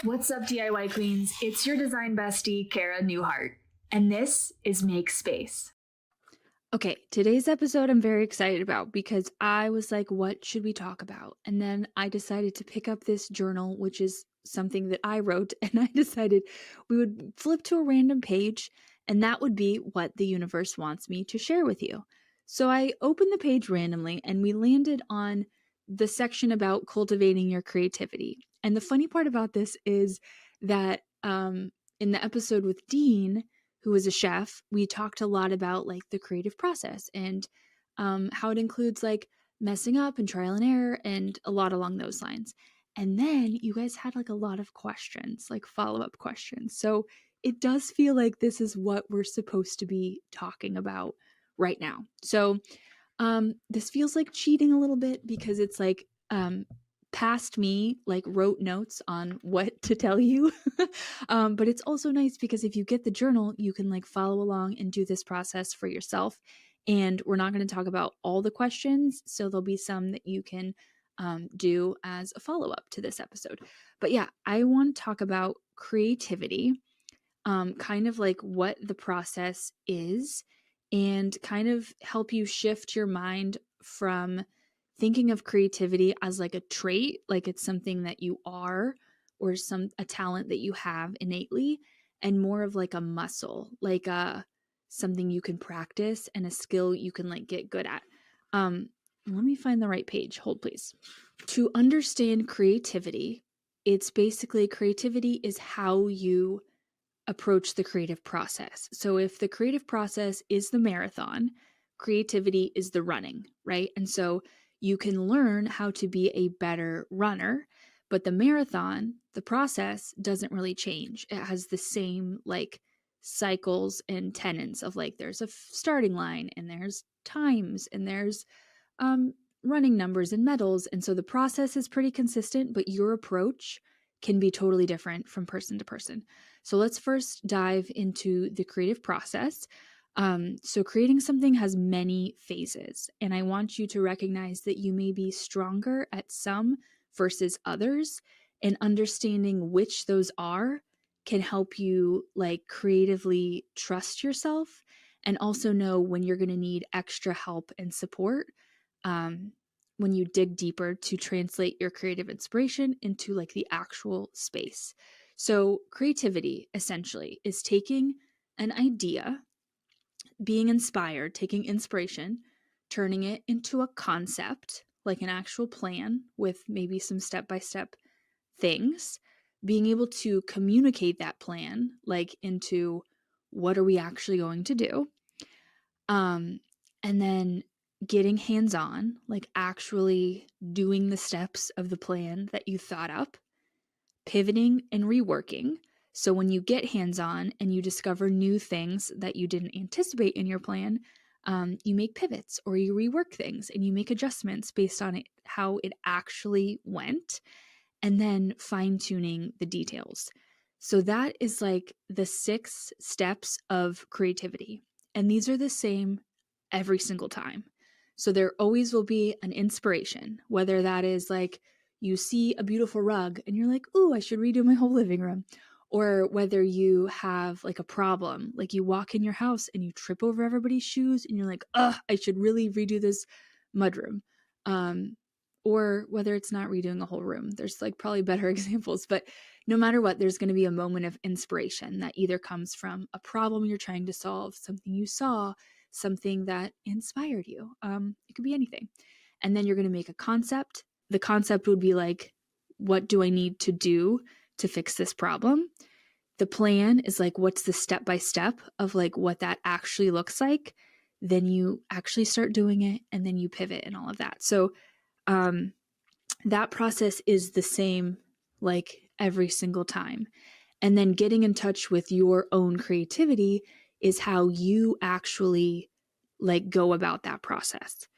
What's up, DIY Queens? It's your design bestie, Cara Newhart, and this is Make Space. Okay, today's episode I'm very excited about because I was like, what should we talk about? And then I decided to pick up this journal, which is something that I wrote, and I decided we would flip to a random page, and that would be what the universe wants me to share with you. So I opened the page randomly, and we landed on the section about cultivating your creativity. And the funny part about this is that in the episode with Dean, who was a chef, we talked a lot about like the creative process and how it includes like messing up and trial and error and a lot along those lines. And then you guys had like a lot of questions, like follow-up questions. So it does feel like this is what we're supposed to be talking about right now. So this feels like cheating a little bit because it's like past me like wrote notes on what to tell you. But it's also nice because if you get the journal, you can like follow along and do this process for yourself. And we're not going to talk about all the questions, so there'll be some that you can do as a follow-up to this episode. But yeah, I want to talk about creativity, kind of like what the process is, and kind of help you shift your mind from thinking of creativity as like a trait, like it's something that you are or a talent that you have innately, and more of like a muscle, like something you can practice and a skill you can like get good at. Let me find the right page. Hold please. To understand creativity, it's basically creativity is how you approach the creative process. So if the creative process is the marathon, creativity is the running, right? And so you can learn how to be a better runner, but the marathon, the process doesn't really change. It has the same like cycles and tenets of like there's a starting line and there's times and there's running numbers and medals. And so the process is pretty consistent, but your approach can be totally different from person to person. So let's first dive into the creative process. So creating something has many phases, and I want you to recognize that you may be stronger at some versus others, and understanding which those are can help you like creatively trust yourself and also know when you're going to need extra help and support when you dig deeper to translate your creative inspiration into like the actual space. So creativity essentially is taking an idea, being inspired, taking inspiration, turning it into a concept, like an actual plan with maybe some step-by-step things, being able to communicate that plan, like into what are we actually going to do, and then getting hands-on, like actually doing the steps of the plan that you thought up, pivoting and reworking. So when you get hands-on and you discover new things that you didn't anticipate in your plan, you make pivots or you rework things and you make adjustments based on it, how it actually went, and then fine-tuning the details. So that is like the 6 steps of creativity. And these are the same every single time. So there always will be an inspiration, whether that is like you see a beautiful rug and you're like, ooh, I should redo my whole living room. Or whether you have like a problem, like you walk in your house and you trip over everybody's shoes and you're like, ugh, I should really redo this mudroom. Or whether it's not redoing a whole room. There's like probably better examples, but no matter what, there's going to be a moment of inspiration that either comes from a problem you're trying to solve, something you saw, something that inspired you. It could be anything. And then you're going to make a concept. The concept would be like, what do I need to do to fix this problem? The plan is like, what's the step-by-step of like what that actually looks like? Then you actually start doing it and then you pivot and all of that. So that process is the same like every single time. And then getting in touch with your own creativity is how you actually like go about that process.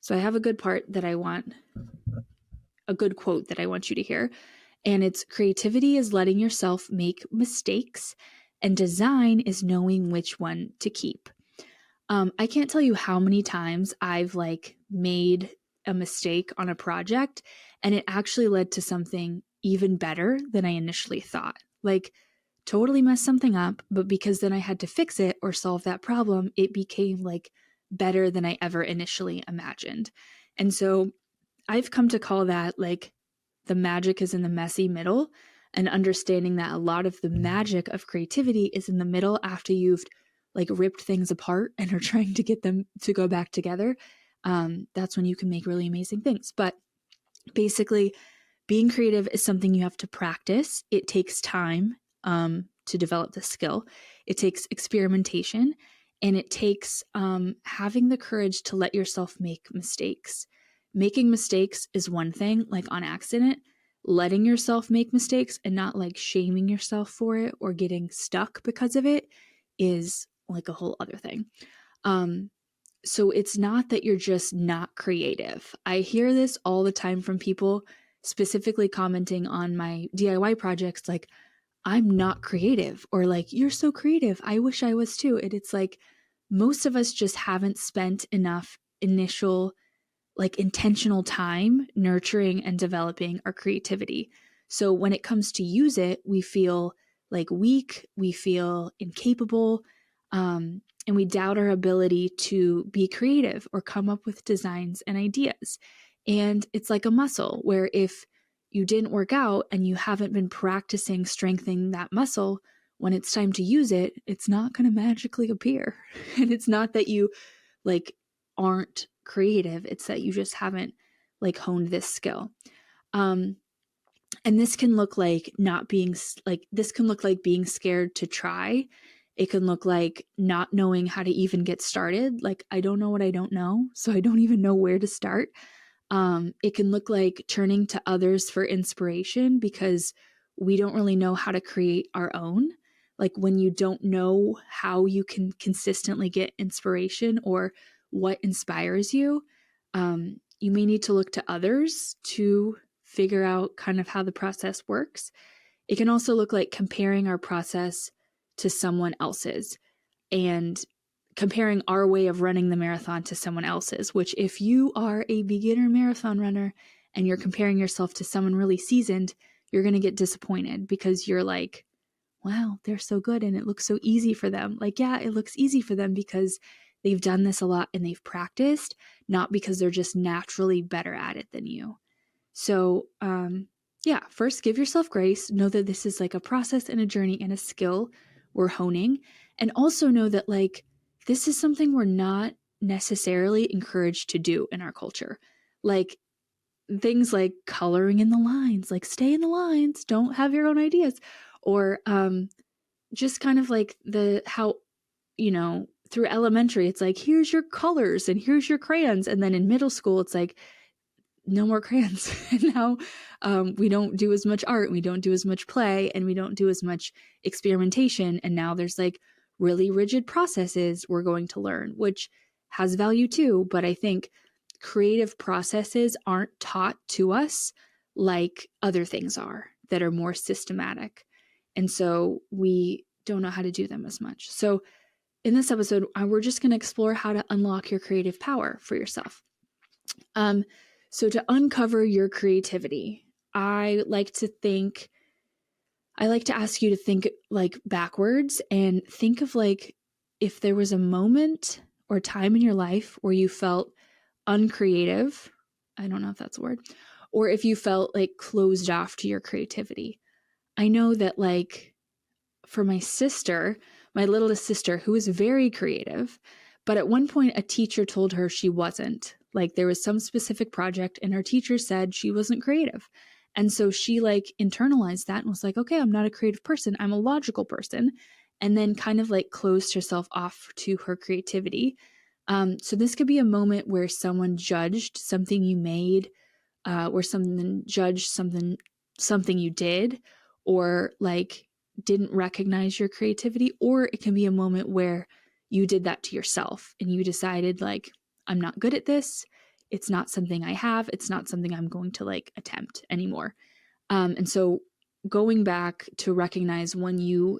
So I have a good quote that I want you to hear. And it's creativity is letting yourself make mistakes and design is knowing which one to keep. I can't tell you how many times I've like made a mistake on a project and it actually led to something even better than I initially thought. Like, totally messed something up, but because then I had to fix it or solve that problem, it became like better than I ever initially imagined. And so I've come to call that like the magic is in the messy middle, and understanding that a lot of the magic of creativity is in the middle after you've like ripped things apart and are trying to get them to go back together. That's when you can make really amazing things. But basically, being creative is something you have to practice. It takes time to develop the skill. It takes experimentation, and it takes having the courage to let yourself make mistakes. Making mistakes is one thing, like on accident. Letting yourself make mistakes and not like shaming yourself for it or getting stuck because of it is like a whole other thing. So it's not that you're just not creative. I hear this all the time from people, specifically commenting on my DIY projects, like, I'm not creative, or like, you're so creative, I wish I was too. And it's like, most of us just haven't spent enough initial, like, intentional time nurturing and developing our creativity. So when it comes to use it, we feel like weak, we feel incapable, and we doubt our ability to be creative or come up with designs and ideas. And it's like a muscle where if you didn't work out and you haven't been practicing strengthening that muscle, when it's time to use it, it's not going to magically appear. And it's not that you like aren't creative, it's that you just haven't like honed this skill. And this can look like this can look like being scared to try. It can look like not knowing how to even get started. Like, I don't know what I don't know, so I don't even know where to start. It can look like turning to others for inspiration because we don't really know how to create our own. Like, when you don't know how you can consistently get inspiration or what inspires you, you may need to look to others to figure out kind of how the process works. It can also look like comparing our process to someone else's and comparing our way of running the marathon to someone else's, which if you are a beginner marathon runner and you're comparing yourself to someone really seasoned, you're going to get disappointed because you're like, wow, they're so good and it looks so easy for them. Like, yeah, it looks easy for them because they've done this a lot and they've practiced, not because they're just naturally better at it than you. So, yeah, first give yourself grace. Know that this is like a process and a journey and a skill we're honing. And also know that like this is something we're not necessarily encouraged to do in our culture. Like things like coloring in the lines, like stay in the lines, don't have your own ideas. Or just kind of like how, through elementary, it's like, here's your colors and here's your crayons. And then in middle school, it's like, no more crayons. And now we don't do as much art, we don't do as much play, and we don't do as much experimentation. And now there's like really rigid processes we're going to learn, which has value too. But I think creative processes aren't taught to us like other things are that are more systematic. And so we don't know how to do them as much. So in this episode, we're just going to explore how to unlock your creative power for yourself. So to uncover your creativity, I like to ask you to think like backwards and think of like if there was a moment or time in your life where you felt uncreative. I don't know if that's a word. Or if you felt like closed off to your creativity. I know that like for my littlest sister, who is very creative, but at one point a teacher told her she wasn't. Like there was some specific project and her teacher said she wasn't creative. And so she like internalized that and was like, okay, I'm not a creative person, I'm a logical person. And then kind of like closed herself off to her creativity. So this could be a moment where someone judged something you made, where someone judged something you did, or like didn't recognize your creativity. Or it can be a moment where you did that to yourself and you decided like, I'm not good at this. It's not something I have. It's not something I'm going to like attempt anymore. And so going back to recognize when you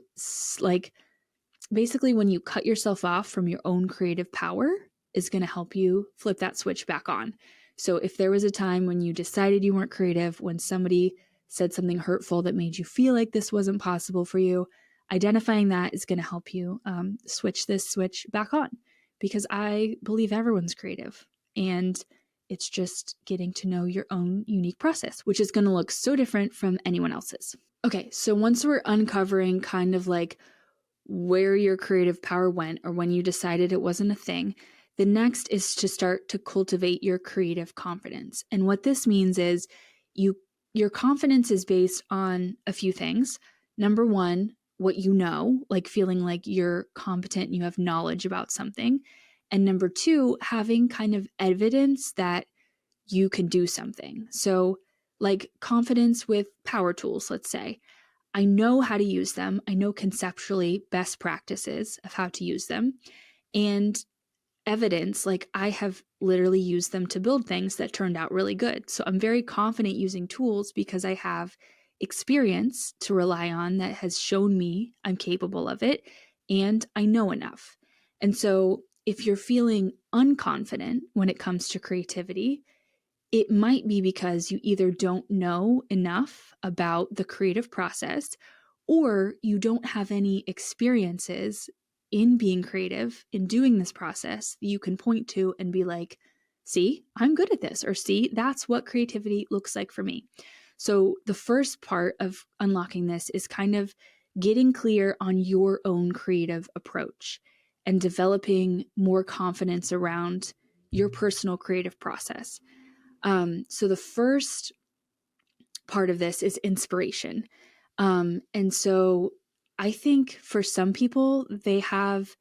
basically when you cut yourself off from your own creative power is going to help you flip that switch back on. So if there was a time when you decided you weren't creative, when somebody said something hurtful that made you feel like this wasn't possible for you, identifying that is going to help you switch this switch back on, because I believe everyone's creative, and it's just getting to know your own unique process, which is going to look so different from anyone else's. Okay, so once we're uncovering kind of like where your creative power went, or when you decided it wasn't a thing, the next is to start to cultivate your creative confidence. And what this means is your confidence is based on a few things. Number one, what you know, like feeling like you're competent and you have knowledge about something. And number two, having kind of evidence that you can do something. So, like confidence with power tools, let's say. I know how to use them. I know conceptually best practices of how to use them. And evidence, like I have literally used them to build things that turned out really good. So I'm very confident using tools because I have experience to rely on that has shown me I'm capable of it, and I know enough. And so if you're feeling unconfident when it comes to creativity, it might be because you either don't know enough about the creative process, or you don't have any experiences in being creative, in doing this process that you can point to and be like, see, I'm good at this, or see, that's what creativity looks like for me. So the first part of unlocking this is kind of getting clear on your own creative approach and developing more confidence around your personal creative process. So the first part of this is inspiration. And so I think for some people, they have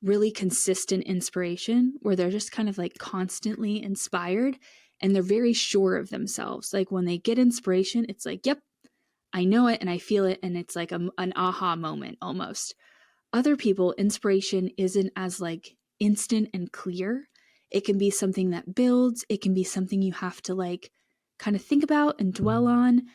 really consistent inspiration where they're just kind of like constantly inspired and they're very sure of themselves. Like when they get inspiration, it's like, yep, I know it and I feel it. And it's like an aha moment almost. Other people, inspiration isn't as like instant and clear. It can be something that builds. It can be something you have to like kind of think about and dwell on.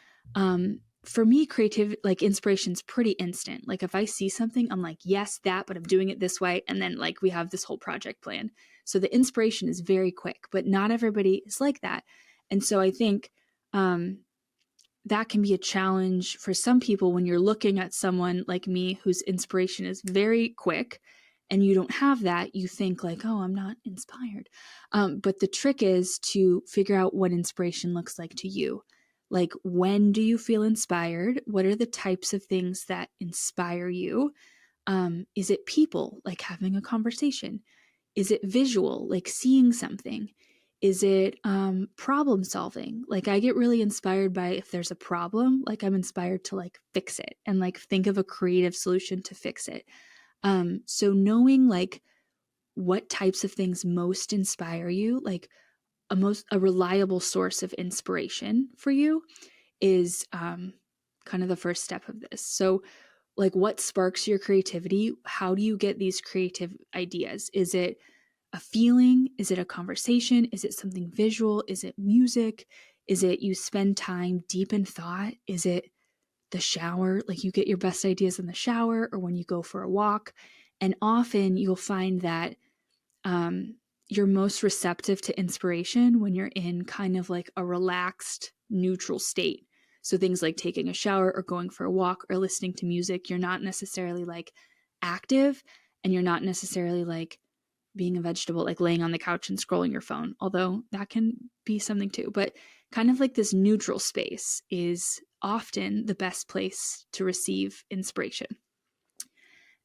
For me, creative, like inspiration's pretty instant. Like if I see something, I'm like, yes, that, but I'm doing it this way. And then like we have this whole project plan. So the inspiration is very quick, but not everybody is like that. And so I think that can be a challenge for some people when you're looking at someone like me whose inspiration is very quick and you don't have that. You think like, oh, I'm not inspired. But the trick is to figure out what inspiration looks like to you. Like, when do you feel inspired? What are the types of things that inspire you? Is it people, like having a conversation? Is it visual, like seeing something? Is it problem solving? Like I get really inspired by if there's a problem, like I'm inspired to like fix it and like think of a creative solution to fix it. So knowing like what types of things most inspire you, like a reliable source of inspiration for you is kind of the first step of this. So like what sparks your creativity? How do you get these creative ideas? Is it a feeling? Is it a conversation? Is it something visual? Is it music? Is it you spend time deep in thought? Is it the shower? Like you get your best ideas in the shower or when you go for a walk. And often you'll find that you're most receptive to inspiration when you're in kind of like a relaxed, neutral state. So things like taking a shower or going for a walk or listening to music, you're not necessarily like active and you're not necessarily like being a vegetable, like laying on the couch and scrolling your phone, although that can be something too. But kind of like this neutral space is often the best place to receive inspiration.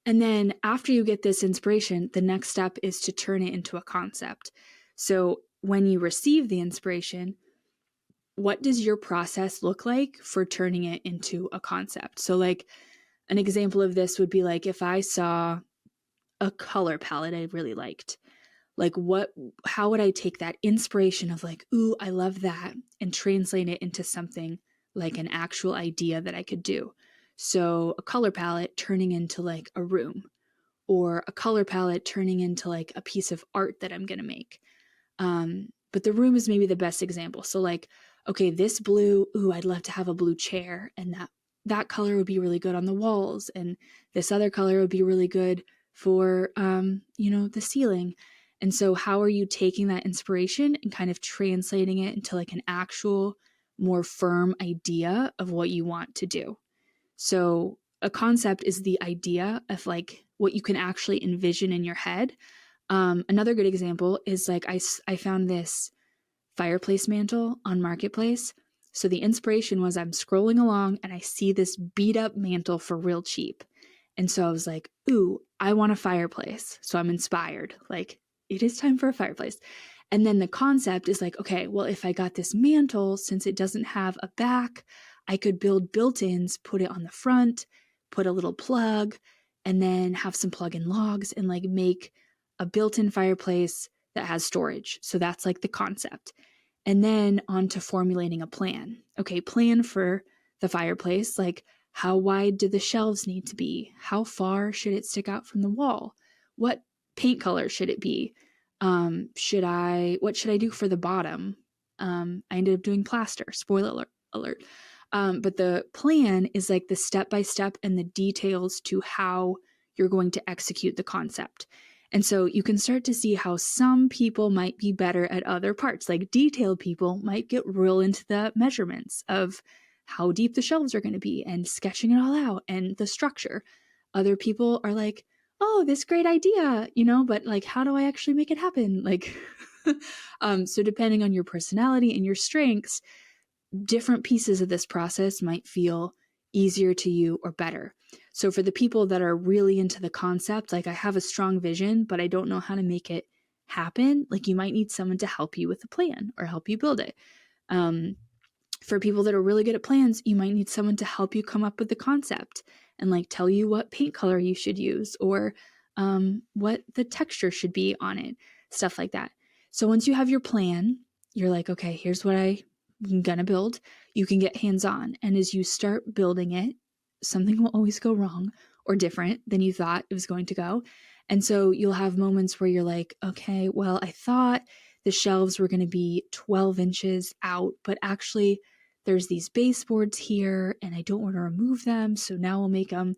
And then after you get this inspiration, the next step is to turn it into a concept. So when you receive the inspiration, what does your process look like for turning it into a concept? So like an example of this would be like if I saw a color palette I really liked, like how would I take that inspiration of like, ooh, I love that, and translate it into something like an actual idea that I could do? So a color palette turning into like a room, or a color palette turning into like a piece of art that I'm going to make. But the room is maybe the best example. So like, okay, this blue, ooh, I'd love to have a blue chair, and that color would be really good on the walls, and this other color would be really good for the ceiling. And so how are you taking that inspiration and kind of translating it into like an actual more firm idea of what you want to do. So a concept is the idea of like what you can actually envision in your head. Another good example is like I found this fireplace mantle on Marketplace. So the inspiration was I'm scrolling along and I see this beat up mantle for real cheap. And so I was like, ooh, I want a fireplace. So I'm inspired. Like, it is time for a fireplace. And then the concept is like, okay, well, if I got this mantle, since it doesn't have a back, I could build built-ins, put it on the front, put a little plug, and then have some plug-in logs and like make a built-in fireplace that has storage. So that's like the concept. And then on to formulating a plan. Okay, plan for the fireplace, like how wide do the shelves need to be? How far should it stick out from the wall? What paint color should it be? What should I do for the bottom? I ended up doing plaster, spoiler alert. But the plan is like the step-by-step and the details to how you're going to execute the concept. And so you can start to see how some people might be better at other parts. Like detailed people might get real into the measurements of how deep the shelves are going to be and sketching it all out and the structure. Other people are like, oh, this great idea, but like, how do I actually make it happen? Like, so depending on your personality and your strengths, different pieces of this process might feel easier to you or better. So for the people that are really into the concept, like I have a strong vision, but I don't know how to make it happen, like you might need someone to help you with the plan or help you build it. For people that are really good at plans, you might need someone to help you come up with the concept and like tell you what paint color you should use or what the texture should be on it, stuff like that. So once you have your plan, you're like, okay, here's what I'm gonna build. You can get hands-on. And as you start building it, something will always go wrong or different than you thought it was going to go. And so you'll have moments where you're like, okay, well, I thought the shelves were going to be 12 inches out, but actually there's these baseboards here and I don't want to remove them. So now we'll make them,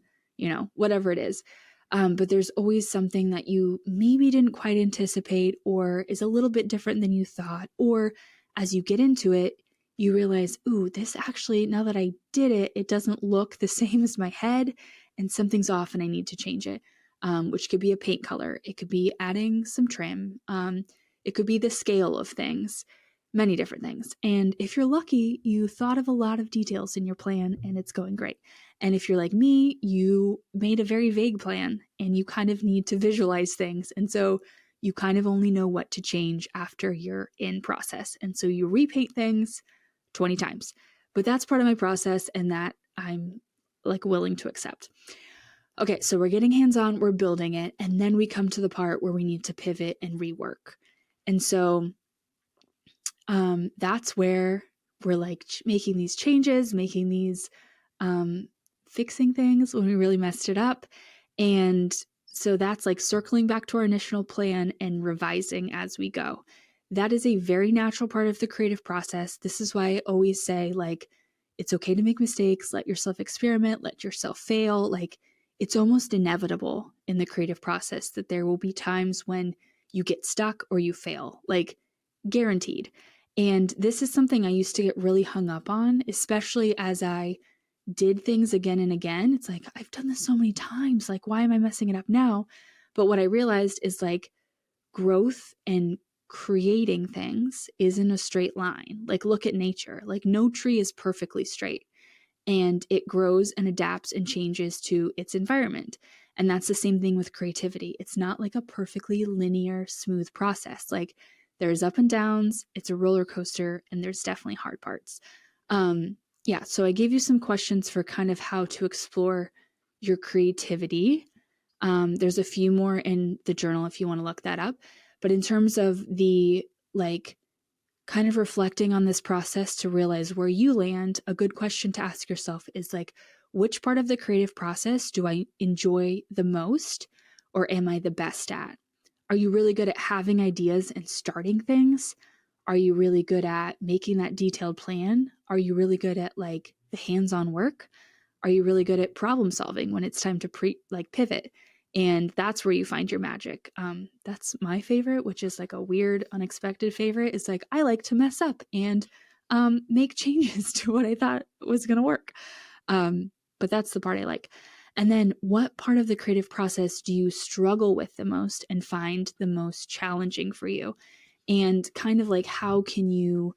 whatever it is. But there's always something that you maybe didn't quite anticipate or is a little bit different than you thought. Or as you get into it, you realize, ooh, this actually, now that I did it, it doesn't look the same as my head and something's off and I need to change it, which could be a paint color. It could be adding some trim. It could be the scale of things, many different things. And if you're lucky, you thought of a lot of details in your plan and it's going great. And if you're like me, you made a very vague plan and you kind of need to visualize things. And so you kind of only know what to change after you're in process. And so you repaint things 20 times. But that's part of my process and that I'm like willing to accept. Okay, so we're getting hands-on, we're building it, and then we come to the part where we need to pivot and rework. And so that's where we're like making these changes, making these fixing things when we really messed it up. And so that's like circling back to our initial plan and revising as we go. That is a very natural part of the creative process. This is why I always say, like, it's okay to make mistakes, let yourself experiment, let yourself fail. Like, it's almost inevitable in the creative process that there will be times when you get stuck or you fail, like guaranteed. And this is something I used to get really hung up on, especially as I did things again and again. It's like, I've done this so many times. Like, why am I messing it up now? But what I realized is like growth and creating things isn't a straight line. Like, look at nature. Like, no tree is perfectly straight and it grows and adapts and changes to its environment. And that's the same thing with creativity. It's not like a perfectly linear, smooth process. Like, there's up and downs, it's a roller coaster, and there's definitely hard parts. Yeah, so I gave you some questions for kind of how to explore your creativity. There's a few more in the journal if you want to look that up. But in terms of the like kind of reflecting on this process to realize where you land, a good question to ask yourself is like, which part of the creative process do I enjoy the most or am I the best at? Are you really good at having ideas and starting things? Are you really good at making that detailed plan? Are you really good at like the hands-on work? Are you really good at problem solving when it's time to pivot? And that's where you find your magic. That's my favorite, which is like a weird, unexpected favorite. Is like, I like to mess up and make changes to what I thought was going to work. But that's the part I like. And then what part of the creative process do you struggle with the most and find the most challenging for you? And kind of like, how can you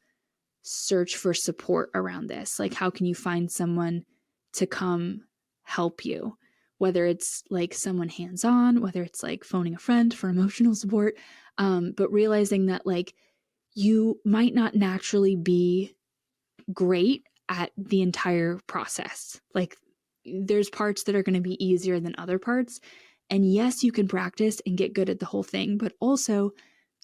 search for support around this? Like, how can you find someone to come help you? Whether it's like someone hands-on, whether it's like phoning a friend for emotional support, but realizing that like you might not naturally be great at the entire process. Like there's parts that are going to be easier than other parts. And yes, you can practice and get good at the whole thing, but also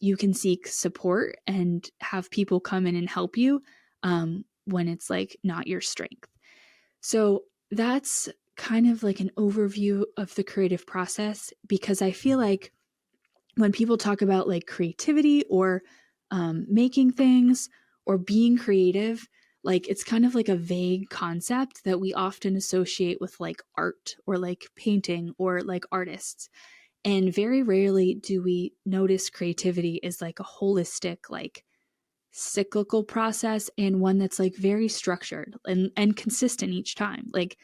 you can seek support and have people come in and help you when it's like not your strength. So that's kind of like an overview of the creative process, because I feel like when people talk about like creativity or making things or being creative, like it's kind of like a vague concept that we often associate with like art or like painting or like artists. And very rarely do we notice creativity is like a holistic, like cyclical process, and one that's like very structured and consistent each time. Like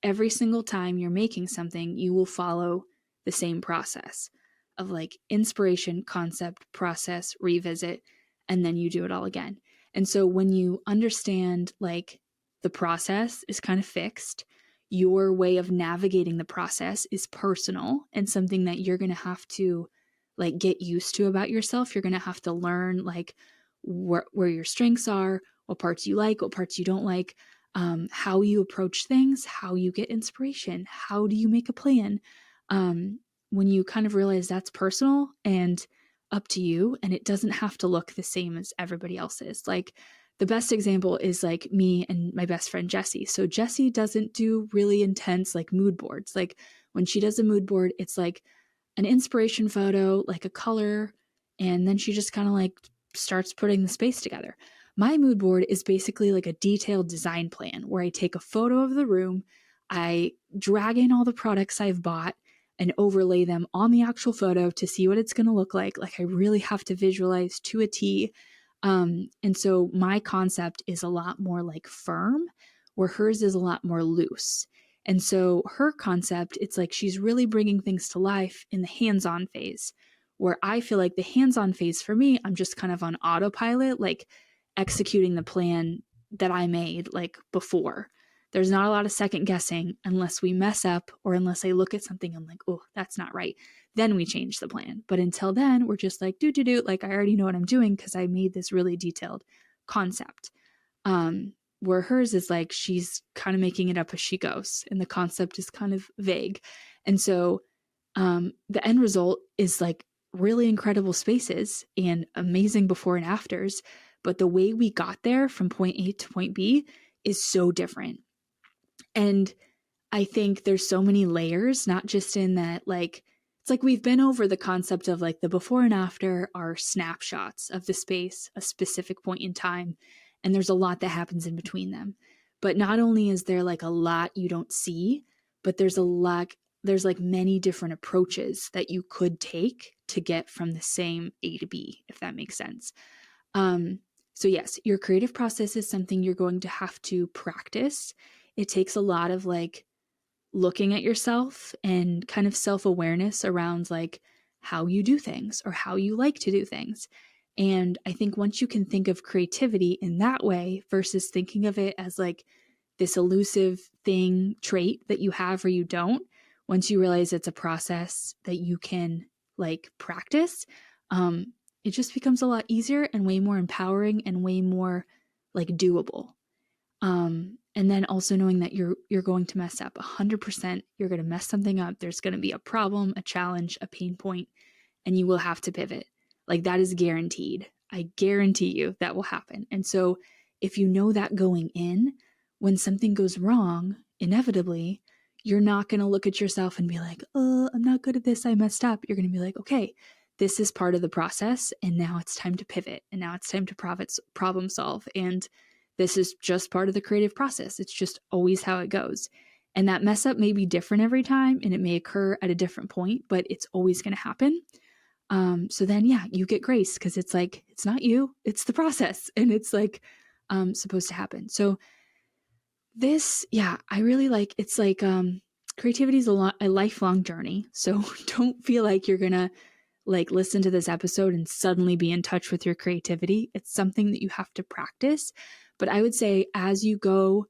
every single time you're making something, you will follow the same process of like inspiration, concept, process, revisit, and then you do it all again. And so when you understand like the process is kind of fixed, your way of navigating the process is personal and something that you're going to have to like get used to about yourself. You're going to have to learn like where your strengths are, what parts you like, what parts you don't like, how you approach things, how you get inspiration, how do you make a plan. When you kind of realize that's personal and up to you, and it doesn't have to look the same as everybody else's. Like the best example is like me and my best friend Jessie. So Jessie doesn't do really intense like mood boards. Like when she does a mood board, it's like an inspiration photo, like a color, and then she just kind of like starts putting the space together. My mood board is basically like a detailed design plan where I take a photo of the room, I drag in all the products I've bought and overlay them on the actual photo to see what it's going to look like. Like I really have to visualize to a T. And so my concept is a lot more like firm, where hers is a lot more loose. And so her concept, it's like she's really bringing things to life in the hands-on phase, where I feel like the hands-on phase for me, I'm just kind of on autopilot, like executing the plan that I made like before. There's not a lot of second guessing unless we mess up or unless I look at something and I'm like, oh, that's not right. Then we change the plan. But until then, we're just like, do. Like I already know what I'm doing because I made this really detailed concept. Where hers is like she's kind of making it up as she goes, and the concept is kind of vague. And so the end result is like really incredible spaces and amazing before and afters. But the way we got there from point A to point B is so different. And I think there's so many layers, not just in that, like, it's like we've been over the concept of like the before and after are snapshots of the space, a specific point in time. And there's a lot that happens in between them. But not only is there like a lot you don't see, but there's like many different approaches that you could take to get from the same A to B, if that makes sense. So yes, your creative process is something you're going to have to practice. It takes a lot of like looking at yourself and kind of self-awareness around like how you do things or how you like to do things. And I think once you can think of creativity in that way versus thinking of it as like this elusive thing, trait that you have or you don't, once you realize it's a process that you can like practice, it just becomes a lot easier and way more empowering and way more like doable. And then also knowing that you're going to mess up 100%. You're going to mess something up. There's going to be a problem, a challenge, a pain point, and you will have to pivot. Like that is guaranteed. I guarantee you that will happen. And so if you know that going in, when something goes wrong, inevitably, you're not going to look at yourself and be like, oh, I'm not good at this. I messed up. You're going to be like, okay, this is part of the process. And now it's time to pivot. And now it's time to problem solve. And this is just part of the creative process. It's just always how it goes. And that mess up may be different every time and it may occur at a different point, but it's always going to happen. So then, yeah, you get grace because it's like, it's not you, it's the process. And it's like, supposed to happen. So this, yeah, I really like, it's like, creativity is a lifelong journey. So don't feel like you're gonna like listen to this episode and suddenly be in touch with your creativity. It's something that you have to practice. But I would say as you go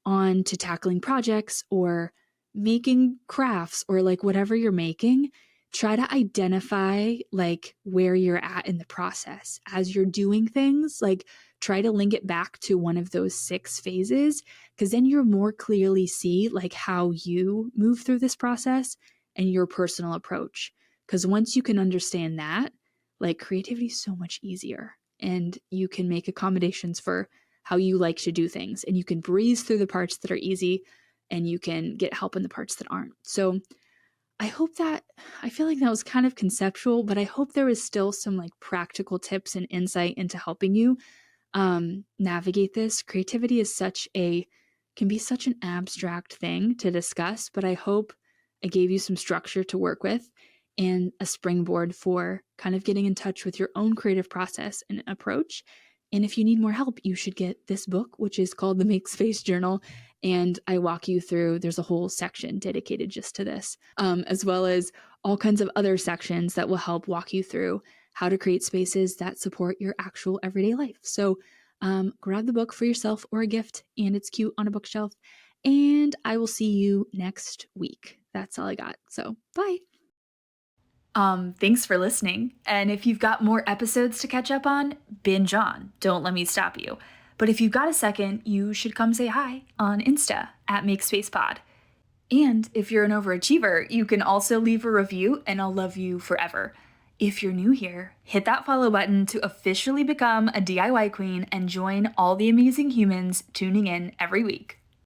on to tackling projects or making crafts or like whatever you're making, try to identify like where you're at in the process as you're doing things. Like try to link it back to one of those 6 phases, because then you'll more clearly see like how you move through this process and your personal approach. Because once you can understand that, like creativity is so much easier and you can make accommodations for how you like to do things, and you can breeze through the parts that are easy and you can get help in the parts that aren't. So I hope that, I feel like that was kind of conceptual, but I hope there was still some like practical tips and insight into helping you navigate this. Creativity is can be such an abstract thing to discuss, but I hope I gave you some structure to work with and a springboard for kind of getting in touch with your own creative process and approach. And if you need more help, you should get this book, which is called The Make Space Journal. And I walk you through, there's a whole section dedicated just to this, as well as all kinds of other sections that will help walk you through how to create spaces that support your actual everyday life. So grab the book for yourself or a gift, and it's cute on a bookshelf. And I will see you next week. That's all I got. So bye. Thanks for listening. And if you've got more episodes to catch up on, binge on. Don't let me stop you. But if you've got a second, you should come say hi on Insta at MakeSpacePod. And if you're an overachiever, you can also leave a review and I'll love you forever. If you're new here, hit that follow button to officially become a DIY queen and join all the amazing humans tuning in every week.